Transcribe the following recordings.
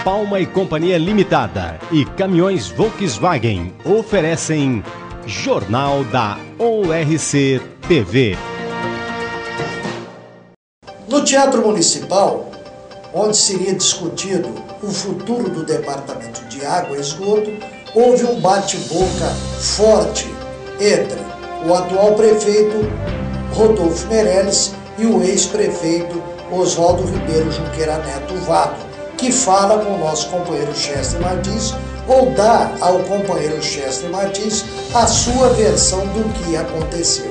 Palma e Companhia Limitada e Caminhões Volkswagen oferecem Jornal da ORC TV. No Teatro Municipal, onde seria discutido o futuro do Departamento de Água e Esgoto, houve um bate-boca forte entre o atual prefeito Rodolfo Meirelles e o ex-prefeito Oswaldo Ribeiro Junqueira Neto Vado, que fala com o nosso companheiro Chester Martins, ou dá ao companheiro Chester Martins a sua versão do que aconteceu.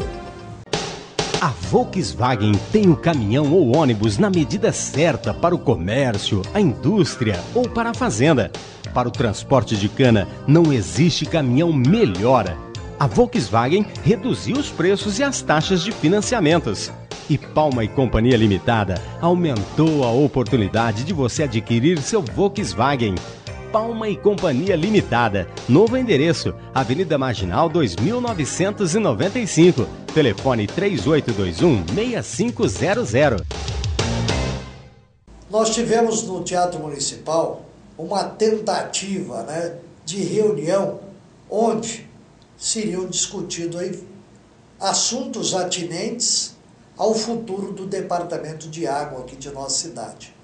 A Volkswagen tem o caminhão ou ônibus na medida certa para o comércio, a indústria ou para a fazenda. Para o transporte de cana, não existe caminhão melhor. A Volkswagen reduziu os preços e as taxas de financiamentos. E Palma e Companhia Limitada aumentou a oportunidade de você adquirir seu Volkswagen. Palma e Companhia Limitada, novo endereço, Avenida Marginal 2995, telefone 3821-6500. Nós tivemos no Teatro Municipal uma tentativa, de reunião onde seriam discutidos aí assuntos atinentes ao futuro do Departamento de Água aqui de nossa cidade.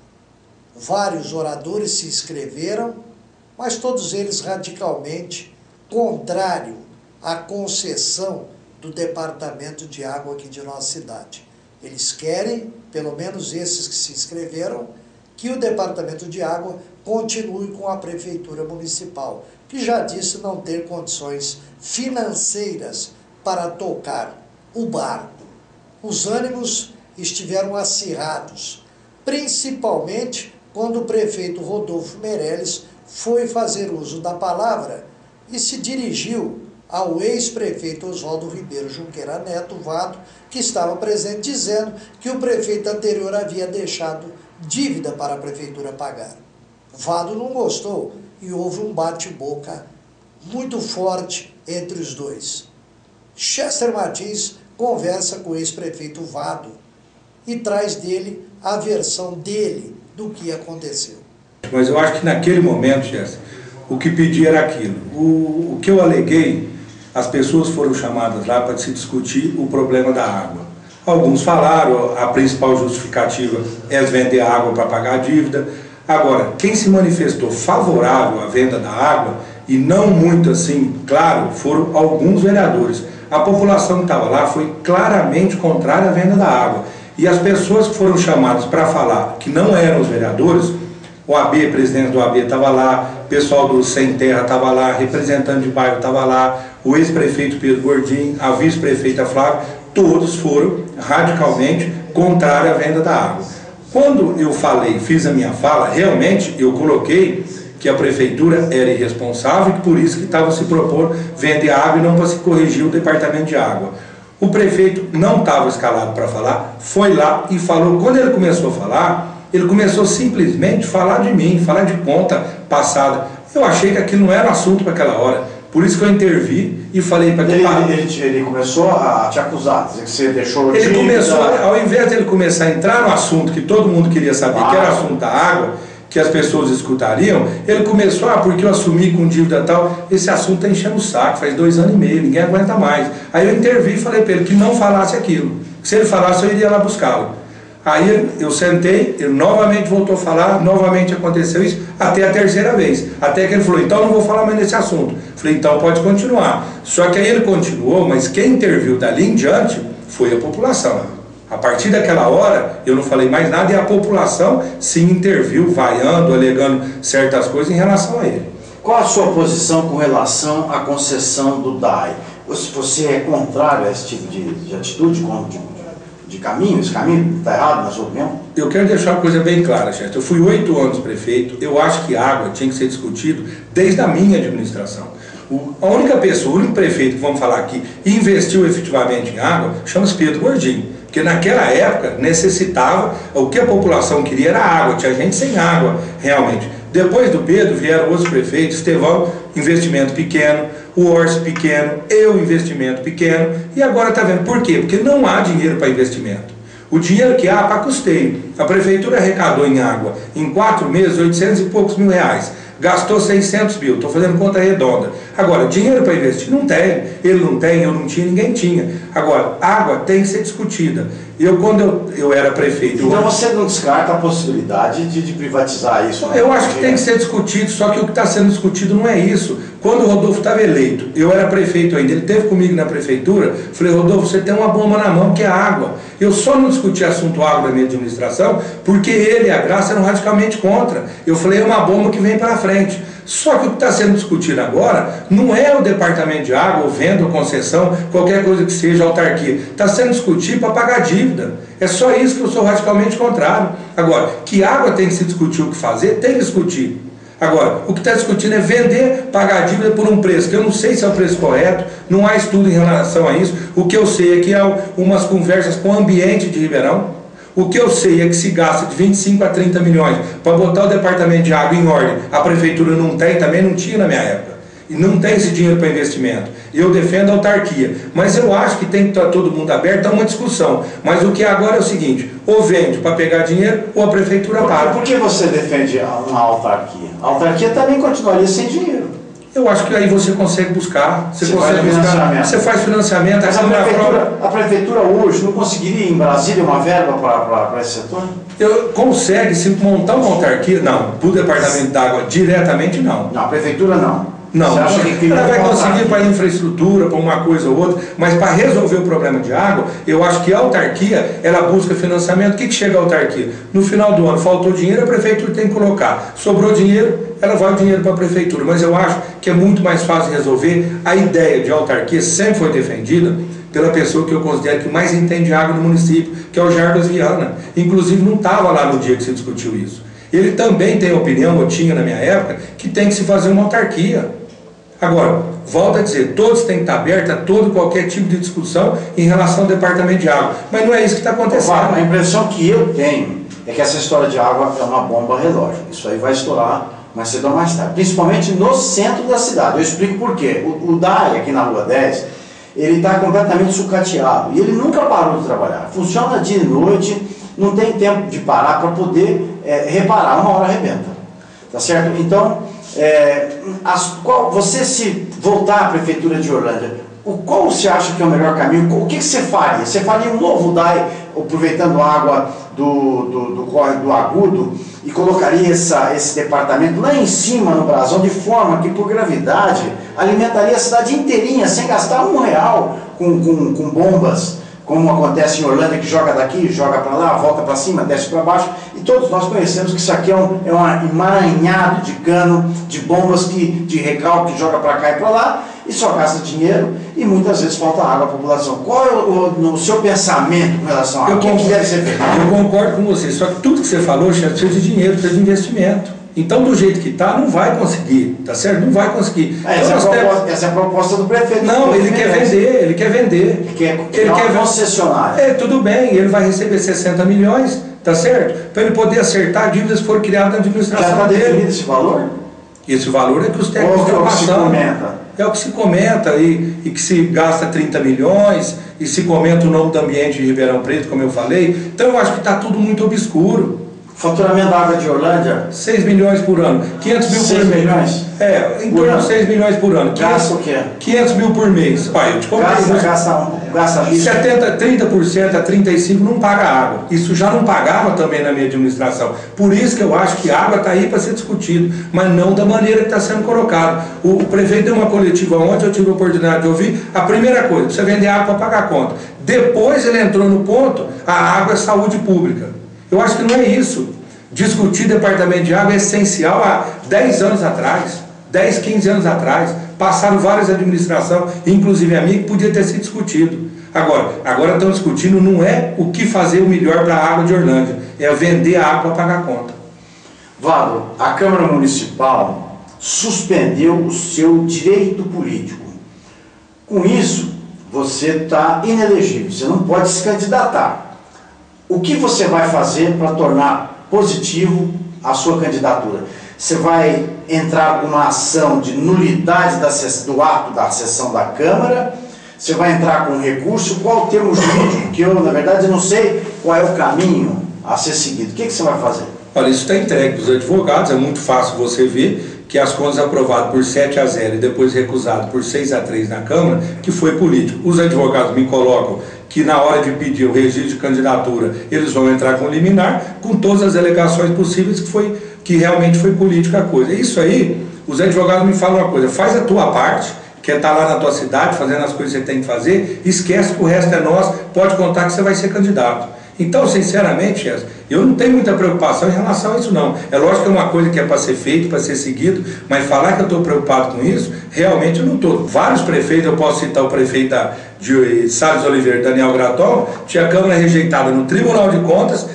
Vários oradores se inscreveram, mas todos eles radicalmente contrário à concessão do Departamento de Água aqui de nossa cidade. Eles querem, pelo menos esses que se inscreveram, que o Departamento de Água continue com a Prefeitura Municipal, que já disse não ter condições financeiras para tocar o barco. Os ânimos estiveram acirrados, principalmente quando o prefeito Rodolfo Meirelles foi fazer uso da palavra e se dirigiu ao ex-prefeito Oswaldo Ribeiro Junqueira Neto Vado, que estava presente, dizendo que o prefeito anterior havia deixado dívida para a prefeitura pagar. Vado não gostou e houve um bate-boca muito forte entre os dois. Chester Martins conversa com o ex-prefeito Vado e traz dele a versão dele do que aconteceu. Mas eu acho que naquele momento, Chester, o que pedi era aquilo. O que eu aleguei, as pessoas foram chamadas lá para se discutir o problema da água. Alguns falaram, a principal justificativa é vender a água para pagar a dívida. Agora, quem se manifestou favorável à venda da água, e não muito assim, claro, foram alguns vereadores. A população que estava lá foi claramente contrária à venda da água. E as pessoas que foram chamadas para falar, que não eram os vereadores, o AB, presidente do AB estava lá, o pessoal do Sem Terra estava lá, representante de bairro estava lá, o ex-prefeito Pedro Gordinho, a vice-prefeita Flávia, todos foram radicalmente contrários à venda da água. Quando eu falei, fiz a minha fala, realmente eu coloquei que a prefeitura era irresponsável e que por isso que estava se propondo vender água e não para se corrigir o departamento de água. O prefeito não estava escalado para falar, foi lá e falou. Quando ele começou a falar, ele começou simplesmente a falar de mim, falar de conta passada. Eu achei que aquilo não era assunto para aquela hora. Por isso que eu intervi e falei para ele. Ele começou a te acusar, dizer que você deixou... Ele começou, ao invés de ele começar a entrar no assunto que todo mundo queria saber, que era o assunto da água, que as pessoas escutariam, ele começou, porque eu assumi com dívida e tal, esse assunto está enchendo o saco, faz 2 anos e meio, ninguém aguenta mais. Aí eu intervi e falei para ele que não falasse aquilo, que se ele falasse eu iria lá buscá-lo. Aí eu sentei, ele novamente voltou a falar, novamente aconteceu isso, até a 3ª vez. Até que ele falou, então eu não vou falar mais nesse assunto. Falei, então pode continuar. Só que aí ele continuou, mas quem interviu dali em diante foi a população. A partir daquela hora, eu não falei mais nada e a população sim interviu, vaiando, alegando certas coisas em relação a ele. Qual a sua posição com relação à concessão do DAI? Você é contrário a esse tipo de atitude, de caminho? Esse caminho está errado na sua opinião? Eu quero deixar uma coisa bem clara, Chester. Eu fui 8 anos prefeito, eu acho que água tinha que ser discutido desde a minha administração. A única pessoa, o único prefeito que vamos falar aqui, investiu efetivamente em água, chama-se Pedro Gordinho. Porque naquela época necessitava, o que a população queria era água, tinha gente sem água, realmente. Depois do Pedro vieram outros prefeitos, Estevão, investimento pequeno, o Orce pequeno, eu investimento pequeno, e agora está vendo por quê? Porque não há dinheiro para investimento. O dinheiro que há para custeio. A prefeitura arrecadou em água, em 4 meses, 800 e poucos mil reais. Gastou 600 mil, estou fazendo conta redonda. Agora, dinheiro para investir não tem, ele não tem, eu não tinha, ninguém tinha. Agora, água tem que ser discutida. Quando eu era prefeito... Então você não descarta a possibilidade de privatizar isso? Né? Eu acho que tem que ser discutido, só que o que está sendo discutido não é isso. Quando o Rodolfo estava eleito, eu era prefeito ainda, ele esteve comigo na prefeitura, falei, Rodolfo, você tem uma bomba na mão que é água. Eu só não discuti assunto água na minha administração, porque ele e a Graça eram radicalmente contra. Eu falei, é uma bomba que vem para frente. Só que o que está sendo discutido agora não é o departamento de água, ou venda, ou concessão, qualquer coisa que seja, autarquia. Está sendo discutido para pagar dívida. É só isso que eu sou radicalmente contrário. Agora, que água tem que se discutir o que fazer, tem que discutir. Agora, o que está discutindo é vender, pagar a dívida por um preço, que eu não sei se é o preço correto, não há estudo em relação a isso. O que eu sei é que há umas conversas com o ambiente de Ribeirão. O que eu sei é que se gasta de 25 a 30 milhões para botar o departamento de água em ordem. A prefeitura não tem, também não tinha na minha época. E não tem esse dinheiro para investimento. Eu defendo a autarquia. Mas eu acho que tem que estar todo mundo aberto a uma discussão. Mas o que agora é o seguinte, ou vende para pegar dinheiro, ou a prefeitura paga. Por que você defende uma autarquia? A autarquia também continuaria sem dinheiro. Eu acho que aí você consegue buscar, você faz financiamento. Mas a prefeitura hoje não conseguiria em Brasília uma verba para esse setor? Consegue, se montar uma autarquia, não, para o departamento d'água diretamente não. Não, a prefeitura não. Não, ela vai conseguir para infraestrutura, para uma coisa ou outra, mas para resolver o problema de água, eu acho que a autarquia, ela busca financiamento. O que chega a autarquia? No final do ano, faltou dinheiro, a prefeitura tem que colocar. Sobrou dinheiro, ela vai o dinheiro para a prefeitura. Mas eu acho que é muito mais fácil resolver. A ideia de autarquia sempre foi defendida pela pessoa que eu considero que mais entende água no município, que é o Jarbas Viana. Inclusive não estava lá no dia que se discutiu isso. Ele também tem opinião, eu tinha na minha época, que tem que se fazer uma autarquia. Agora, volto a dizer, todos têm que estar abertos a qualquer tipo de discussão em relação ao departamento de água. Mas não é isso que está acontecendo. A impressão que eu tenho é que essa história de água é uma bomba relógio. Isso aí vai estourar mais cedo ou mais tarde. Principalmente no centro da cidade. Eu explico por quê. O DAI, aqui na Rua 10, ele está completamente sucateado. E ele nunca parou de trabalhar. Funciona dia e noite, não tem tempo de parar para poder reparar. Uma hora arrebenta. Tá certo? Então... você se voltar à prefeitura de Orlândia, qual você acha que é o melhor caminho? O que você faria? Você faria um novo DAI, aproveitando a água do córrego do Agudo, e colocaria esse departamento lá em cima no brasão, de forma que, por gravidade, alimentaria a cidade inteirinha, sem gastar R$1 com bombas, como acontece em Orlândia, que joga daqui, joga para lá, volta para cima, desce para baixo. E todos nós conhecemos que isso aqui é um emaranhado de cano, de bombas de recalque que joga para cá e para lá, e só gasta dinheiro, e muitas vezes falta água à população. Qual é o seu pensamento com relação à água? O que deve ser feito? Eu concordo com você, só que tudo que você falou, chefe, precisa de dinheiro, precisa de investimento. Então, do jeito que está, não vai conseguir, tá certo? Não vai conseguir. Essa é a proposta do prefeito. Não, ele quer vender, ele quer vender. Ele quer concessionário. Tudo bem, ele vai receber 60 milhões, tá certo? Para ele poder acertar dívidas que foram criadas na administração dele. Já está definido esse valor? Esse valor é que os técnicos estão passando. É o que se comenta, e que se gasta 30 milhões, e se comenta o nome do ambiente de Ribeirão Preto, como eu falei. Então, eu acho que está tudo muito obscuro. Faturamento da água de Orlândia? 6 milhões por ano. 500 mil por mês. 6 milhões? Em torno de 6 milhões por ano. Gasta o quê? 500 mil por mês. Olha, eu te contei. Gasta 30% a 35% não paga água. Isso já não pagava também na minha administração. Por isso que eu acho que a água está aí para ser discutido, mas não da maneira que está sendo colocado. O prefeito deu uma coletiva ontem, eu tive a oportunidade de ouvir. A primeira coisa, você vender água para pagar a conta. Depois ele entrou no ponto, a água é saúde pública. Eu acho que não é isso. Discutir departamento de água é essencial há 10 anos atrás, 10, 15 anos atrás. Passaram várias administrações, inclusive a minha, que podia ter sido discutido. Agora estão discutindo, não é o que fazer o melhor para a água de Orlândia, é vender a água para pagar a conta. Vado, a Câmara Municipal suspendeu o seu direito político. Com isso, você está inelegível, você não pode se candidatar. O que você vai fazer para tornar positivo a sua candidatura? Você vai entrar com uma ação de nulidade do ato da sessão da Câmara? Você vai entrar com um recurso? Qual o termo jurídico? Que eu, na verdade, não sei qual é o caminho a ser seguido? O que você vai fazer? Olha, isso está entregue para os advogados, é muito fácil você ver que as contas aprovadas por 7-0 e depois recusado por 6-3 na Câmara, que foi político. Os advogados me colocam que na hora de pedir o registro de candidatura, eles vão entrar com liminar, com todas as alegações possíveis que realmente foi política a coisa. Isso aí, os advogados me falam uma coisa: faz a tua parte, que é estar lá na tua cidade, fazendo as coisas que você tem que fazer, esquece que o resto é nosso, pode contar que você vai ser candidato. Então, sinceramente, eu não tenho muita preocupação em relação a isso não. É lógico que é uma coisa que é para ser feito, para ser seguido, mas falar que eu estou preocupado com isso, realmente eu não estou. Vários prefeitos, eu posso citar o prefeito de Salles Oliveira, Daniel Gratton, tinha a Câmara rejeitada no Tribunal de Contas,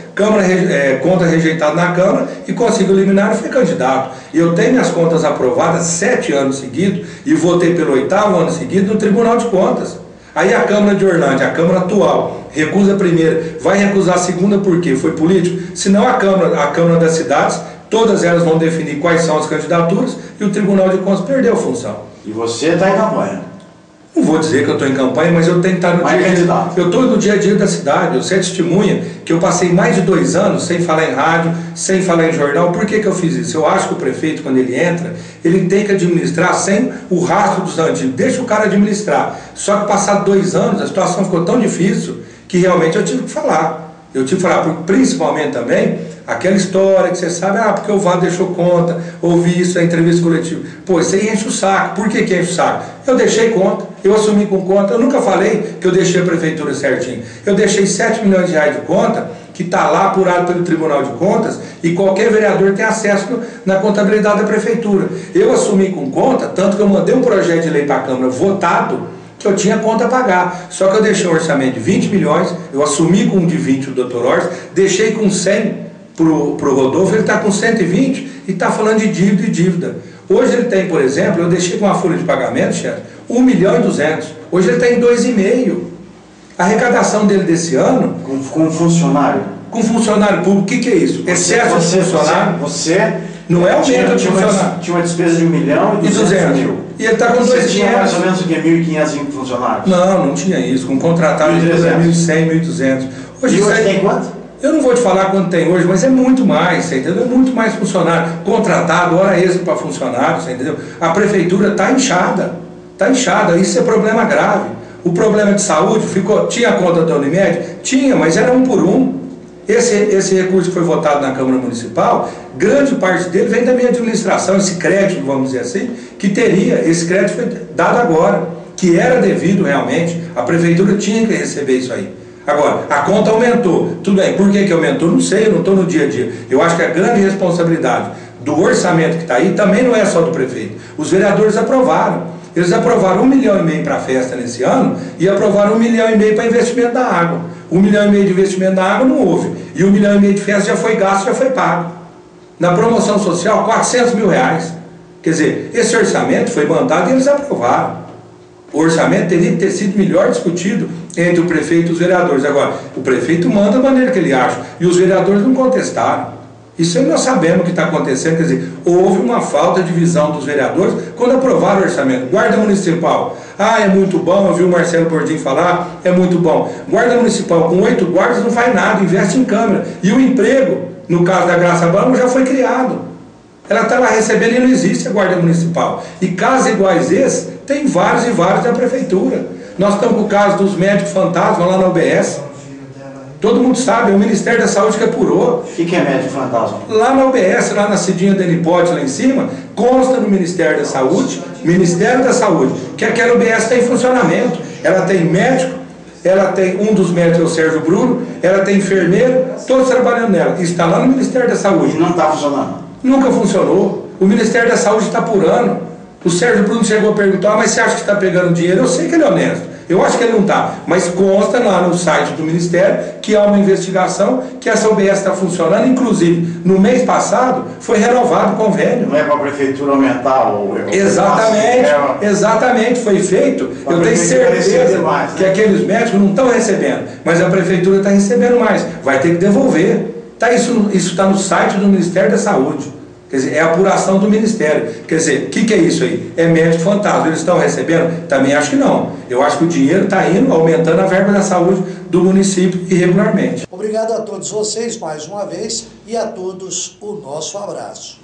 conta rejeitada na Câmara e conseguiu eliminar e foi candidato. Eu tenho minhas contas aprovadas 7 anos seguidos e votei pelo 8º ano seguido no Tribunal de Contas. Aí a Câmara de Orlândia, a Câmara atual, recusa a primeira, vai recusar a segunda porque foi político, senão a Câmara das cidades, todas elas vão definir quais são as candidaturas e o Tribunal de Contas perdeu a função. E você está em campanha? Não vou dizer que eu estou em campanha, mas eu tenho que estar no dia a dia. Eu estou no dia a dia da cidade. Eu sei testemunha que eu passei mais de 2 anos sem falar em rádio, sem falar em jornal. Por que eu fiz isso? Eu acho que o prefeito, quando ele entra, ele tem que administrar sem o rastro dos antigos. Deixa o cara administrar. Só que passados 2 anos, a situação ficou tão difícil que realmente eu tive que falar. Eu tive que falar, principalmente também, aquela história que você sabe, porque o Vado deixou conta, ouvi isso na entrevista coletiva. Pô, isso aí enche o saco. Por que enche o saco? Eu deixei conta, eu assumi com conta. Eu nunca falei que eu deixei a prefeitura certinho. Eu deixei 7 milhões de reais de conta, que está lá apurado pelo Tribunal de Contas, e qualquer vereador tem acesso na contabilidade da prefeitura. Eu assumi com conta, tanto que eu mandei um projeto de lei para a Câmara votado, que eu tinha conta a pagar. Só que eu deixei um orçamento de 20 milhões, eu assumi com um de 20 o Dr. Orson, deixei com 100 para o Rodolfo, ele está com 120 e está falando de dívida e dívida. Hoje ele tem, por exemplo, eu deixei com uma folha de pagamento, chefe, 1.200.000. Hoje ele está em 2,5. A arrecadação dele desse ano... Com funcionário? Com funcionário público, o que é isso? Excesso de funcionário. Você não é aumento de funcionário. Tinha uma despesa de 1.200.000. E ele está com 2.500. Você tinha mais ou menos o que? 1.500 funcionários? Não tinha isso. Com contratado de 1.100, 1.200. Hoje tem quanto? Eu não vou te falar quanto tem hoje, mas é muito mais, você entendeu? É muito mais funcionário. Contratado, hora extra para funcionário, você entendeu? A prefeitura está inchada. Está inchada. Isso é problema grave. O problema de saúde tinha a conta da Unimed? Tinha, mas era 1 por 1. Esse recurso que foi votado na Câmara Municipal, grande parte dele vem da minha administração, esse crédito, vamos dizer assim, que teria, esse crédito foi dado agora, que era devido realmente, a prefeitura tinha que receber isso aí. Agora, a conta aumentou, tudo bem, por que aumentou? Não sei, eu não estou no dia a dia. Eu acho que a grande responsabilidade do orçamento que está aí também não é só do prefeito. Os vereadores aprovaram. Eles aprovaram 1,5 milhão para a festa nesse ano e aprovaram 1,5 milhão para investimento da água. 1,5 milhão de investimento da água não houve. E 1,5 milhão de festa já foi gasto, já foi pago. Na promoção social, 400 mil reais. Quer dizer, esse orçamento foi mandado e eles aprovaram. O orçamento teria que ter sido melhor discutido entre o prefeito e os vereadores. Agora, o prefeito manda da maneira que ele acha e os vereadores não contestaram. Isso aí nós sabemos o que está acontecendo, quer dizer, houve uma falta de visão dos vereadores quando aprovaram o orçamento. Guarda Municipal, é muito bom, eu vi o Marcelo Bordim falar, é muito bom. Guarda Municipal com 8 guardas não faz nada, investe em câmera. E o emprego, no caso da Graça Bamba, já foi criado. Ela está lá recebendo e não existe a Guarda Municipal. E casos iguais esses, tem vários e vários na Prefeitura. Nós estamos com o caso dos médicos fantasma lá na UBS. Todo mundo sabe, é o Ministério da Saúde que apurou. O que é médico fantasma? Lá na UBS, lá na Cidinha da Nipote, lá em cima, consta no Ministério da Saúde, que aquela UBS está em funcionamento. Ela tem médico, ela tem um dos médicos, é o Sérgio Bruno, ela tem enfermeiro, todos trabalhando nela. Está lá no Ministério da Saúde. E não está funcionando? Nunca funcionou. O Ministério da Saúde está apurando. O Sérgio Bruno chegou a perguntar, mas você acha que está pegando dinheiro? Eu sei que ele é honesto. Eu acho que ele não está, mas consta lá no site do Ministério que há uma investigação, que essa UBS está funcionando, inclusive no mês passado foi renovado o convênio. Não é para a Prefeitura aumentar o... Exatamente, foi feito. Eu tenho certeza mais, né? Que aqueles médicos não estão recebendo, mas a Prefeitura está recebendo mais, vai ter que devolver. Isso está no site do Ministério da Saúde. Quer dizer, é a apuração do Ministério. Quer dizer, o que é isso aí? É médico fantasma. Eles estão recebendo? Também acho que não. Eu acho que o dinheiro está indo, aumentando a verba da saúde do município irregularmente. Obrigado a todos vocês mais uma vez e a todos o nosso abraço.